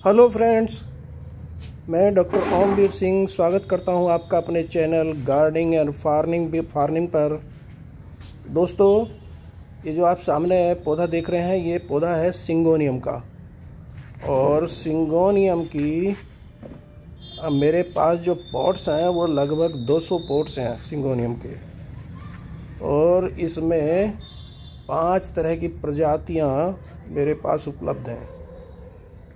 Hello friends, मैं doctor Omveer Singh स्वागत करता हूं आपका अपने चैनल गार्डनिंग एंड फार्मिंग पर। दोस्तों, ये जो आप सामने पौधा देख रहे हैं, ये पौधा है सिंगोनियम का। और सिंगोनियम की मेरे पास जो पॉट्स हैं वो लगभग 200 पॉट्स हैं सिंगोनियम के। और इसमें 5 तरह की प्रजातियां मेरे पास उपलब्ध हैं।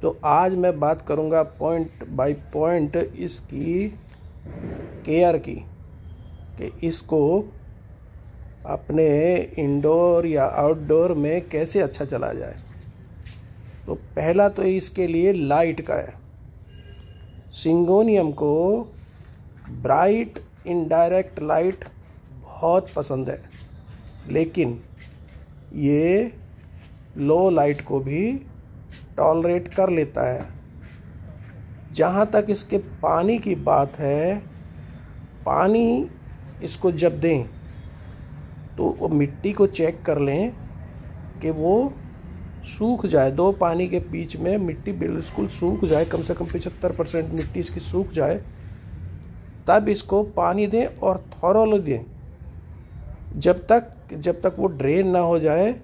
तो आज मैं बात करूंगा पॉइंट बाय पॉइंट इसकी केयर की, कि इसको अपने इंडोर या आउटडोर में कैसे अच्छा चला जाए। तो पहला तो इसके लिए लाइट का है। सिंगोनियम को ब्राइट इनडायरेक्ट लाइट बहुत पसंद है, लेकिन ये लो लाइट को भी टॉलरेट कर लेता है। जहाँ तक इसके पानी की बात है, पानी इसको जब दें तो वो मिट्टी को चेक कर लें कि वो सूख जाए। 2 पानी के बीच में मिट्टी बिल्कुल सूख जाए, कम से कम 75% मिट्टी इसकी सूख जाए, तब इसको पानी दें और थॉरोली दें। जब तक वो ड्रेन ना हो जाए,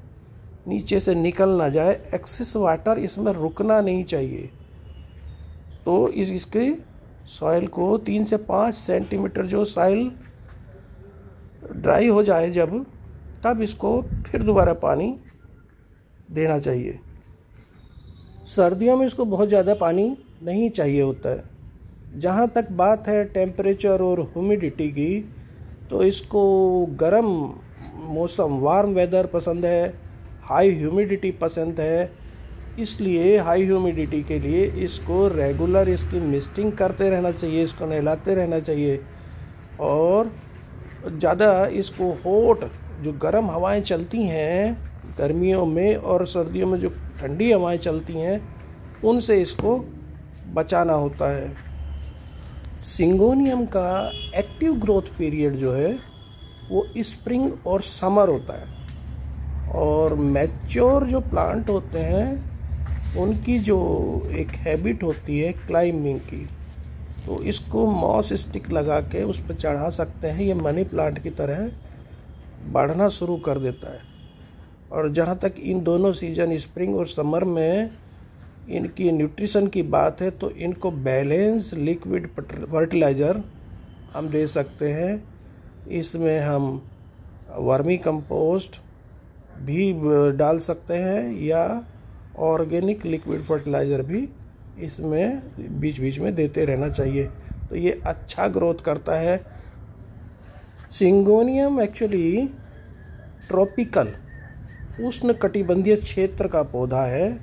नीचे से निकल ना जाए, एक्सेस वाटर इसमें रुकना नहीं चाहिए। तो इसके सॉइल को 3 से 5 सेंटीमीटर जो सॉइल ड्राई हो जाए तब इसको फिर दोबारा पानी देना चाहिए। सर्दियों में इसको बहुत ज़्यादा पानी नहीं चाहिए होता है। जहाँ तक बात है टेम्परेचर और ह्यूमिडिटी की, तो इसको गर्म मौसम, वार्म वेदर पसंद है, हाई ह्यूमिडिटी पसंद है। इसलिए हाई ह्यूमिडिटी के लिए इसको रेगुलर इसकी मिस्टिंग करते रहना चाहिए, इसको नहलाते रहना चाहिए। और ज़्यादा इसको हॉट जो गर्म हवाएं चलती हैं गर्मियों में और सर्दियों में जो ठंडी हवाएं चलती हैं, उनसे इसको बचाना होता है। सिंगोनियम का एक्टिव ग्रोथ पीरियड जो है वो स्प्रिंग और समर होता है। और मैच्योर जो प्लांट होते हैं उनकी जो एक हैबिट होती है क्लाइंबिंग की, तो इसको मॉस स्टिक लगा के उस पर चढ़ा सकते हैं। ये मनी प्लांट की तरह बढ़ना शुरू कर देता है। और जहाँ तक इन दोनों सीजन स्प्रिंग और समर में इनकी न्यूट्रिशन की बात है, तो इनको बैलेंस लिक्विड फर्टिलाइज़र हम दे सकते हैं। इसमें हम वर्मी कंपोस्ट भी डाल सकते हैं या ऑर्गेनिक लिक्विड फर्टिलाइज़र भी इसमें बीच बीच में देते रहना चाहिए। तो ये अच्छा ग्रोथ करता है। सिंगोनियम एक्चुअली ट्रॉपिकल उष्णकटिबंधीय क्षेत्र का पौधा है,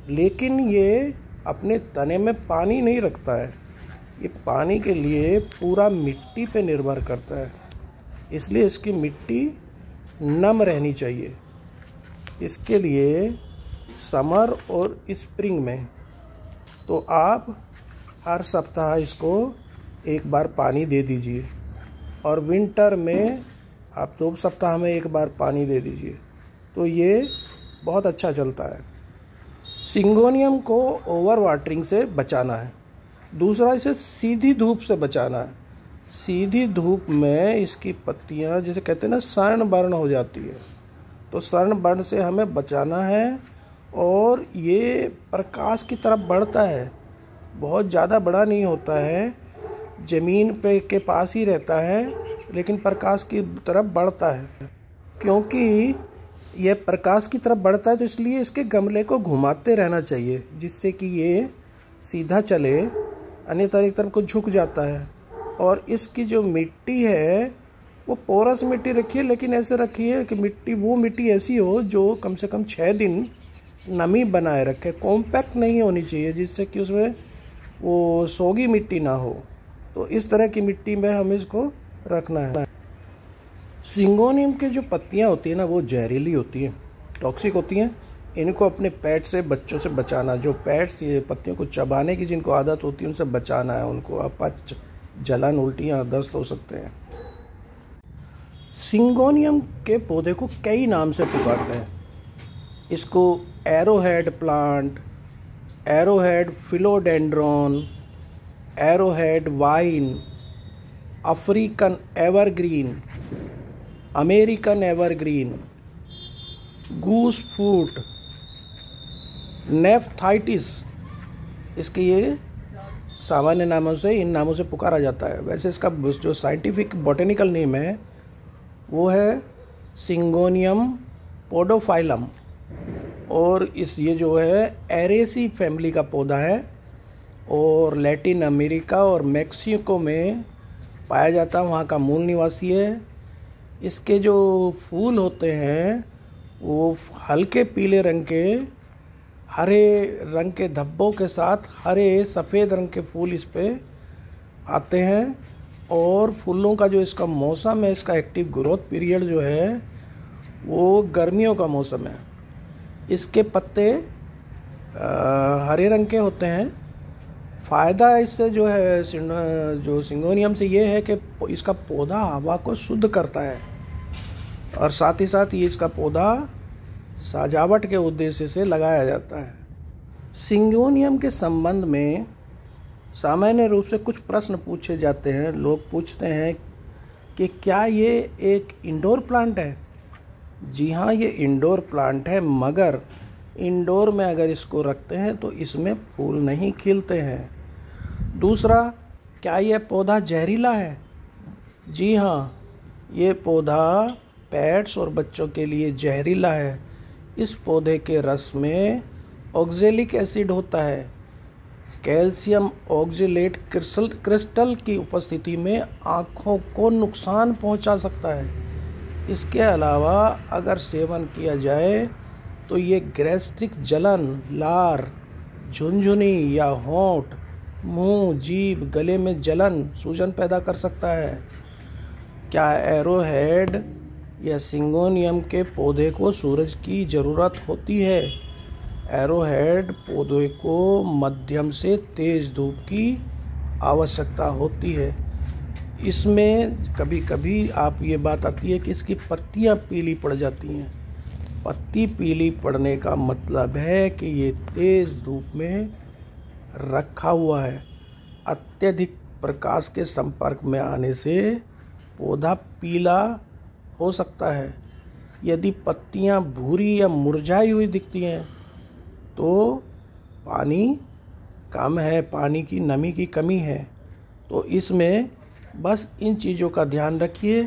लेकिन ये अपने तने में पानी नहीं रखता है। ये पानी के लिए पूरा मिट्टी पे निर्भर करता है, इसलिए इसकी मिट्टी नम रहनी चाहिए। इसके लिए समर और स्प्रिंग में तो आप हर सप्ताह इसको एक बार पानी दे दीजिए, और विंटर में आप 2 सप्ताह में एक बार पानी दे दीजिए। तो ये बहुत अच्छा चलता है। सिंगोनियम को ओवर वाटरिंग से बचाना है। दूसरा, इसे सीधी धूप से बचाना है। सीधी धूप में इसकी पत्तियां, जैसे कहते हैं ना, सर्ण बर्न हो जाती है, तो सर्ण बर्न से हमें बचाना है। और ये प्रकाश की तरफ बढ़ता है, बहुत ज़्यादा बड़ा नहीं होता है, ज़मीन पे के पास ही रहता है, लेकिन प्रकाश की तरफ बढ़ता है। क्योंकि यह प्रकाश की तरफ बढ़ता है, तो इसलिए इसके गमले को घुमाते रहना चाहिए, जिससे कि ये सीधा चले, अन्यथा एक तरफ को झुक जाता है। और इसकी जो मिट्टी है वो पोरस मिट्टी रखिए, लेकिन ऐसे रखिए कि वो मिट्टी ऐसी हो जो कम से कम 6 दिन नमी बनाए रखे। कॉम्पैक्ट नहीं होनी चाहिए, जिससे कि उसमें वो सोगी मिट्टी ना हो। तो इस तरह की मिट्टी में हमें इसको रखना है। सिंगोनियम की जो पत्तियां होती हैं ना, वो जहरीली होती हैं, टॉक्सिक होती हैं। इनको अपने पेट से, बच्चों से बचाना। जो पेट्स ये पत्तियों को चबाने की जिनको आदत होती है, उनसे बचाना है उनको। अपच, जलन, उल्टियाँ, दस्त हो सकते हैं। सिंगोनियम के पौधे को कई नाम से पुकारते हैं। इसको arrowhead plant, arrowhead philodendron, arrowhead vine, African evergreen, American evergreen, goose foot, nephthytis, इसके ये सामान्य नामों से, इन नामों से पुकारा जाता है। वैसे इसका जो साइंटिफिक बॉटेनिकल नेम है वो है सिंगोनियम पोडोफाइलम, और ये जो है एरेसी फैमिली का पौधा है और लैटिन अमेरिका और मैक्सिको में पाया जाता है, वहाँ का मूल निवासी है। इसके जो फूल होते हैं वो हल्के पीले रंग के, हरे रंग के धब्बों के साथ हरे सफ़ेद रंग के फूल इस पे आते हैं, और फूलों का जो इसका मौसम है, इसका एक्टिव ग्रोथ पीरियड जो है वो गर्मियों का मौसम है। इसके पत्ते हरे रंग के होते हैं। फ़ायदा इससे जो है जो सिंगोनियम से ये है कि इसका पौधा हवा को शुद्ध करता है, और साथ ही साथ ये इसका पौधा सजावट के उद्देश्य से लगाया जाता है। सिंगोनियम के संबंध में सामान्य रूप से कुछ प्रश्न पूछे जाते हैं। लोग पूछते हैं कि क्या ये एक इंडोर प्लांट है? जी हाँ, ये इंडोर प्लांट है, मगर इंडोर में अगर इसको रखते हैं तो इसमें फूल नहीं खिलते हैं। दूसरा, क्या यह पौधा जहरीला है? जी हाँ, ये पौधा पेट्स और बच्चों के लिए जहरीला है। इस पौधे के रस में ऑक्जेलिक एसिड होता है। कैल्शियम ऑक्जेलेट क्रिस्टल की उपस्थिति में आँखों को नुकसान पहुंचा सकता है। इसके अलावा अगर सेवन किया जाए तो ये गैस्ट्रिक जलन, लार, झुनझुनी या होंठ, मुंह, जीभ, गले में जलन, सूजन पैदा कर सकता है। क्या एरोहेड या सिंगोनियम के पौधे को सूरज की ज़रूरत होती है? एरोहेड पौधे को मध्यम से तेज़ धूप की आवश्यकता होती है। इसमें कभी कभी आप ये बात आती है कि इसकी पत्तियां पीली पड़ जाती हैं। पत्ती पीली पड़ने का मतलब है कि ये तेज़ धूप में रखा हुआ है। अत्यधिक प्रकाश के संपर्क में आने से पौधा पीला हो सकता है। यदि पत्तियां भूरी या मुरझाई हुई दिखती हैं तो पानी कम है, पानी की नमी की कमी है। तो इसमें बस इन चीज़ों का ध्यान रखिए।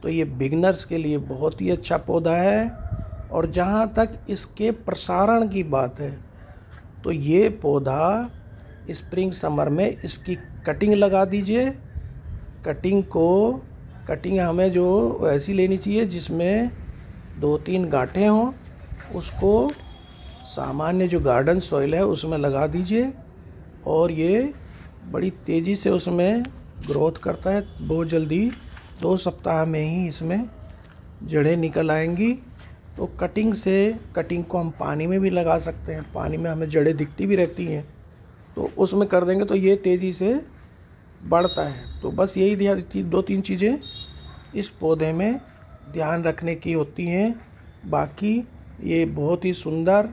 तो ये बिगनर्स के लिए बहुत ही अच्छा पौधा है। और जहाँ तक इसके प्रसारण की बात है तो ये पौधा स्प्रिंग समर में इसकी कटिंग लगा दीजिए। कटिंग हमें जो ऐसी लेनी चाहिए जिसमें 2-3 गांठें हों। उसको सामान्य जो गार्डन सॉइल है उसमें लगा दीजिए, और ये बड़ी तेज़ी से उसमें ग्रोथ करता है। बहुत जल्दी 2 सप्ताह में ही इसमें जड़ें निकल आएंगी। तो कटिंग को हम पानी में भी लगा सकते हैं। पानी में हमें जड़ें दिखती भी रहती हैं, तो उसमें कर देंगे तो ये तेज़ी से बढ़ता है। तो बस यही ध्यान 2-3 चीज़ें इस पौधे में ध्यान रखने की होती हैं। बाकी ये बहुत ही सुंदर,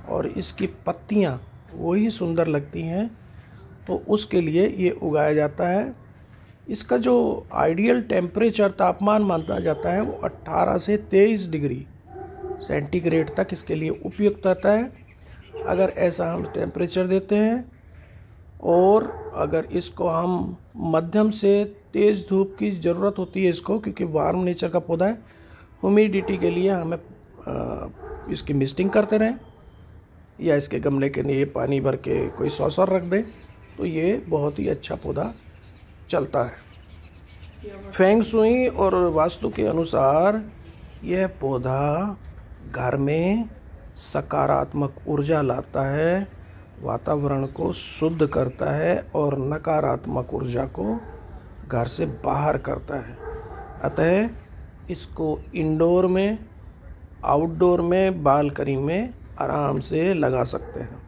और इसकी पत्तियाँ वही सुंदर लगती हैं, तो उसके लिए ये उगाया जाता है। इसका जो आइडियल टेम्परेचर, तापमान माना जाता है, वो 18 से 23 डिग्री सेंटीग्रेड तक इसके लिए उपयुक्त रहता है। अगर ऐसा हम टेम्परेचर देते हैं, और अगर इसको हम मध्यम से तेज़ धूप की ज़रूरत होती है इसको, क्योंकि वार्म नेचर का पौधा है, ह्यूमिडिटी के लिए हमें इसकी मिस्टिंग करते रहें, या इसके गमले के लिए पानी भर के कोई सॉसर रख दें, तो ये बहुत ही अच्छा पौधा चलता है। फेंग शुई और वास्तु के अनुसार यह पौधा घर में सकारात्मक ऊर्जा लाता है, वातावरण को शुद्ध करता है, और नकारात्मक ऊर्जा को घर से बाहर करता है। अतः इसको इंडोर में, आउटडोर में, बालकनी में आराम से लगा सकते हैं।